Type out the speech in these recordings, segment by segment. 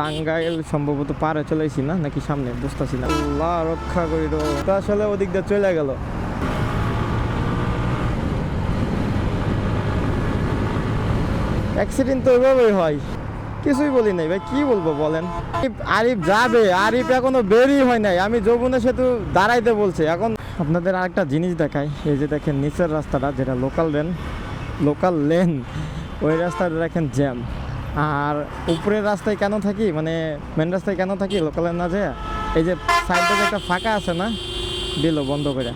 টাঙ্গাইল সম্ভবত পারে চলেছি না নাকি সামনে বুঝতেছি না। আল্লাহ রক্ষা করিল, তো আসলে ওদিক দিয়ে চলে গেল। অ্যাক্সিডেন্ট তো ওইভাবেই হয়, কিছুই বলি নাই ভাই, কি বলবো বলেন। আরিফ যাবে, আরিফ এখনো বেরই হয় নাই, আমি যমুনা সেতু দাঁড়াইতে বলছে। এখন আপনাদের আরেকটা জিনিস দেখাই, এই যে দেখেন নিচের রাস্তাটা যেটা লোকাল লেন, ওই রাস্তাটা দেখেন জ্যাম। আর উপরের রাস্তায় কেন থাকি, মানে মেন রাস্তায় কেন থাকি লোকালের না যায়, এই যে সাইডে যে একটা ফাঁকা আছে না, দিল বন্ধ করে,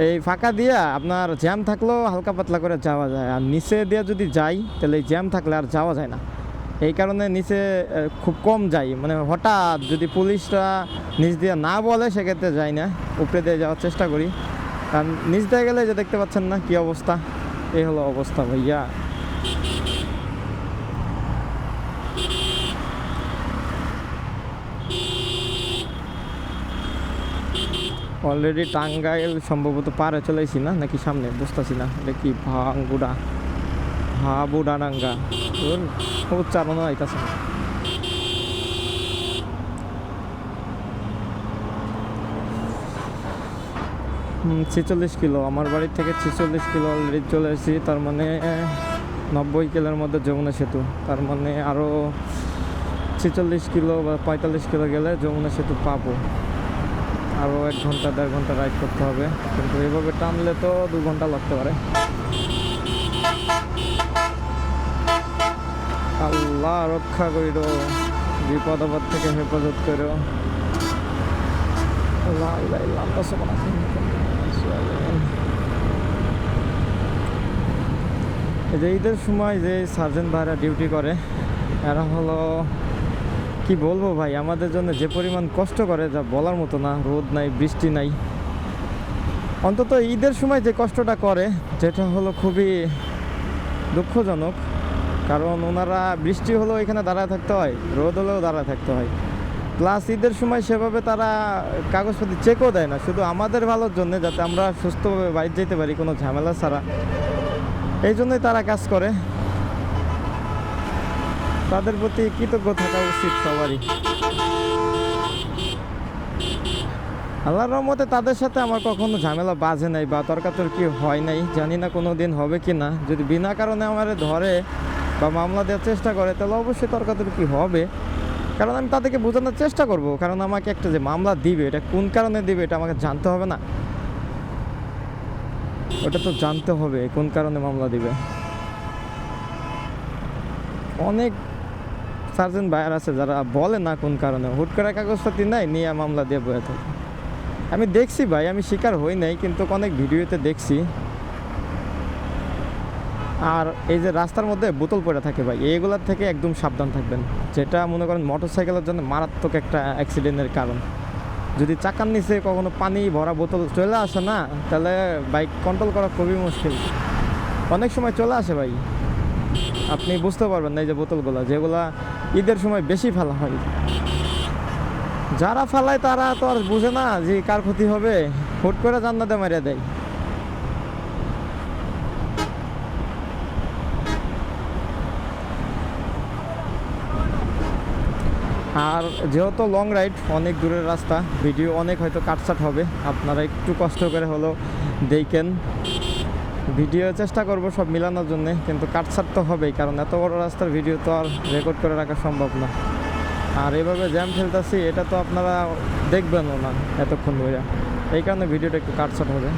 এই ফাঁকা দিয়া আপনার জ্যাম থাকলেও হালকা পাতলা করে যাওয়া যায়। আর নিচে দিয়ে যদি যাই তাহলে এই জ্যাম থাকলে আর যাওয়া যায় না। এই কারণে নিচে খুব কম যাই, মানে হঠাৎ যদি পুলিশরা নিচ দিয়ে না বলে সেক্ষেত্রে যাই না, উপরে দিয়ে যাওয়ার চেষ্টা করি। কারণ নিচ দিয়ে গেলে যে দেখতে পাচ্ছেন না কি অবস্থা, এই হলো অবস্থা ভাইয়া। অলরেডি টাঙ্গাইল সম্ভবত পারে চলেছি না নাকি সামনে বুঝতেছি না। এটা কি হাবুডাঙ্গা উচ্চারণ আইতাছে। 46 কিলো, আমার বাড়ি থেকে 46 কিলো অলরেডি চলে এসেছি। তার মানে 90 কিলোর মধ্যে যমুনা সেতু, তার মানে আরও 46 কিলো বা 45 কিলো গেলে যমুনা সেতু পাবো। আরও 1 ঘন্টা 1.5 ঘন্টা রাইড করতে হবে, কিন্তু এইভাবে টানলে তো 2 ঘন্টা লাগতে পারে। আল্লাহ রক্ষা করিল, বিপদ আপদ থেকে হেফাজত করো। এই যে ঈদের সময় যে সার্জেন্ট ভাইরা ডিউটি করে, এরা হলো কি বলবো ভাই, আমাদের জন্য যে পরিমাণ কষ্ট করে যা বলার মতো না। রোদ নাই, বৃষ্টি নাই, অন্তত ঈদের সময় যে কষ্টটা করে যেটা হলো খুবই দুঃখজনক। কারণ ওনারা বৃষ্টি হলেও এখানে দাঁড়ায় থাকতে হয়, রোদ হলেও দাঁড়ায় থাকতে হয়। প্লাস ঈদের সময় সেভাবে তারা কাগজপত্র চেকও দেয় না, শুধু আমাদের ভালোর জন্য, যাতে আমরা সুস্থভাবে বাইরে যেতে পারি কোনো ঝামেলা ছাড়া। এই জন্যই তারা কাজ করে। তাদের প্রতি কৃতজ্ঞ থাকা উচিত সবারই। আল্লাহর রহমতে তাদের সাথে আমার কখনো ঝামেলা বাজে নাই বা তর্কাতর্কি হয় নাই, জানি না কোনো দিন হবে কি না। যদি বিনা কারণে আমারে ধরে বা মামলা দেওয়ার চেষ্টা করে তাহলে অবশ্যই তর্কাতর্কি হবে, কারণ আমি তাদেরকে বোঝানোর চেষ্টা করব। কারণ আমাকে একটা যে মামলা দিবে, এটা কোন কারণে দিবে এটা আমাকে জানতে হবে না, ওটা তো জানতে হবে কোন কারণে মামলা দিবে। অনেক সার্জেন্ট ভাইয়ার আছে যারা বলে না কোন কারণে, হুট করে কাগজপাতি নাই নিয়ে মামলা দিয়ে বয়ে থাকে। আমি দেখছি ভাই, আমি শিকার হই নাই কিন্তু অনেক ভিডিওতে দেখছি। আর এই যে রাস্তার মধ্যে বোতল পড়ে থাকে ভাই, এইগুলোর থেকে একদম সাবধান থাকবেন। যেটা মনে করেন মোটর সাইকেলের জন্য মারাত্মক একটা অ্যাক্সিডেন্টের কারণ। যদি চাকার নিচে কখনো পানি ভরা বোতল চলে আসে না, তাহলে বাইক কন্ট্রোল করা খুবই মুশকিল। অনেক সময় চলে আসে ভাই, আপনি বুঝতে পারবেন না। এই যে বোতলগুলো যেগুলা ঈদের সময় বেশি ফেলা হয়, যারা ফেলায় তারা তো আর বুঝে না যে কার ক্ষতি হবে, হুট করে জান্নাতে মারিয়ে দেয়। আর যেহেতু লং রাইড, অনেক দূরের রাস্তা, ভিডিও অনেক হয়তো কাটছাট হবে, আপনারা একটু কষ্ট করে হলেও দেখেন। ভিডিও চেষ্টা করব সব মিলানোর জন্যে, কিন্তু কাটছাট তো হবেই, কারণ এত বড় রাস্তার ভিডিও তো আর রেকর্ড করে রাখা সম্ভব না। আর এভাবে জ্যাম ফেলতেছি, এটা তো আপনারা দেখবেনও না এতক্ষণ ধরে, এই কারণে ভিডিওটা একটু কাটছাট হবে।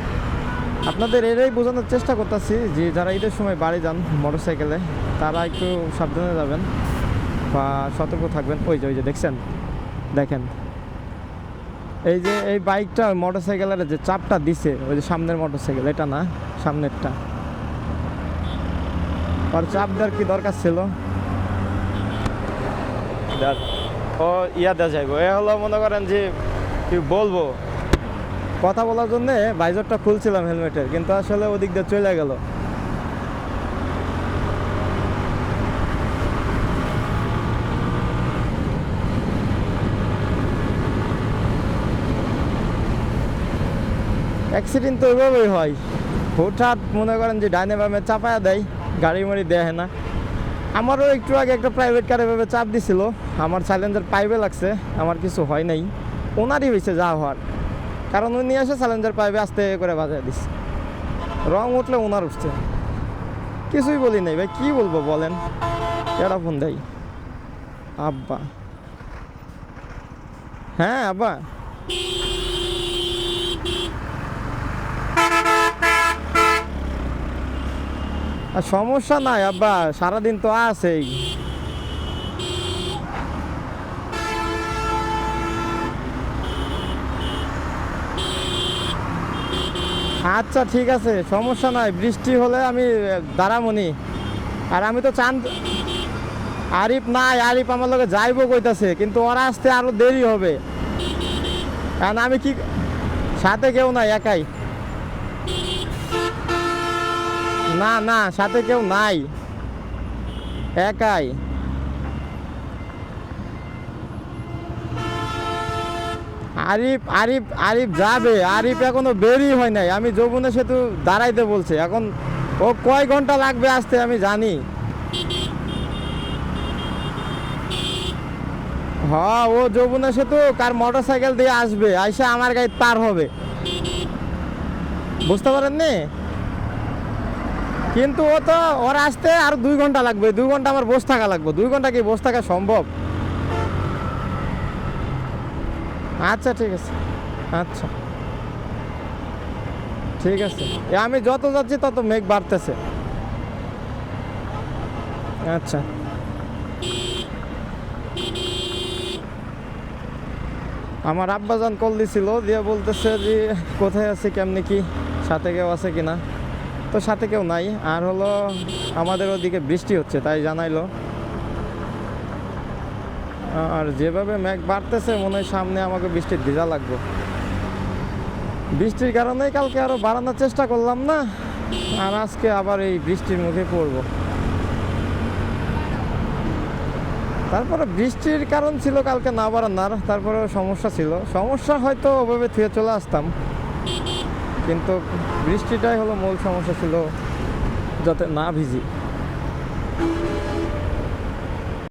আপনাদের এটাই বোঝানোর চেষ্টা করতেছি যে যারা ঈদের সময় বাড়ি যান মোটর সাইকেলে, তারা একটু সাবধানে যাবেন বা সতর্ক থাকবেন। ওই যে দেখছেন, দেখেন এই যে এই বাইকটা মোটর সাইকেলের যে চাপটা দিছে, ওই যে সামনের মোটর সাইকেল, এটা না সামনেরটা, আর চাপ দেওয়ার কি দরকার ছিল? ও ইয়া দেওয়া যাইব, এ হলো মনে করেন যে কি বলবো, কথা বলার জন্যে ভাইজরটা খুলছিলাম হেলমেটের, কিন্তু আসলে ওদিক দিয়ে চলে গেল। অ্যাক্সিডেন্ট তো ওইভাবেই হয়, হুটহাট মনে করেন যে ডাইনে বামে চাপায়া দেয়, গাড়ি মাড়ি দেয় না, আমারও একটু আগে একটা প্রাইভেট কার এভাবে চাপ দিছিল, আমার চ্যালেঞ্জার পাইপে লাগছে, আমার কিছু হয় নাই, ওনারই হয়েছে যা হওয়ার, কারণ উনি এসে চ্যালেঞ্জার পাইপে আস্তে করে বাজায় দিচ্ছে, রং উঠলে ওনার উঠছে, কিছুই বলি নাই ভাই, কি বলবো বলেন। কেডা ফোন দেয়? আব্বা। হ্যাঁ আব্বা। আর সমস্যা নাই আব্বা, সারাদিন তো আছেই। আচ্ছা ঠিক আছে, সমস্যা নাই, বৃষ্টি হলে আমি দাঁড়ামনি। আর আমি তো চান আরিফ নাই, আরিফ আমার লগে যাইবো কইতাছে, কিন্তু ওরা আসতে আরো দেরি হবে, কারণ আমি কি সাথে কেউ নাই, একাই। না না, সাথে কেউ নাই, একাই। আরিফ আরিফ আরিফ যাবে, আরিফ এখনো বেরি হয় নাই, আমি যমুনা সেতু দাঁড়াইতে বলছে, এখন ও কয় ঘন্টা লাগবে আসতে আমি জানি। হ্যাঁ, ও যমুনা সেতু কার মোটর সাইকেল দিয়ে আসবে, আইসা আমার গায়ে পার হবে, বুঝতে পারেননি? কিন্তু ও তো ওর আসতে আর 2 ঘন্টা লাগবে, 2 ঘন্টা আমার বসে থাকা লাগবে, 2 ঘন্টা কি বসে থাকা সম্ভব? আচ্ছা ঠিক আছে, আচ্ছা ঠিক আছে, আমি যত যাচ্ছি তত মেঘ বাড়তেছে। আচ্ছা। আমার আব্বাজান কল দিছিল, দিয়ে বলতেছে যে কোথায় আছে, কেমনি কি, সাথে কেউ আছে কিনা, তো সাথে কেউ নাই, আর হলো আমাদের ওদিকে বৃষ্টি হচ্ছে তাই জানাইলো। আর যেভাবে মেঘ বাড়তেছে মনে হয় সামনে আমাকে বৃষ্টির ভিজা লাগবে, বৃষ্টির কারণেই কালকে আরো বাড়ানোর চেষ্টা করলাম না, আর আজকে আবার এই বৃষ্টির মুখে পড়বো। তারপরে বৃষ্টির কারণ ছিল কালকে না বাড়ানোর, তারপরেও সমস্যা ছিল, সমস্যা হয়তো ওভাবে থুয়ে চলে আসতাম, কিন্তু বৃষ্টিটাই হলো মূল সমস্যা ছিল, যাতে না ভিজি।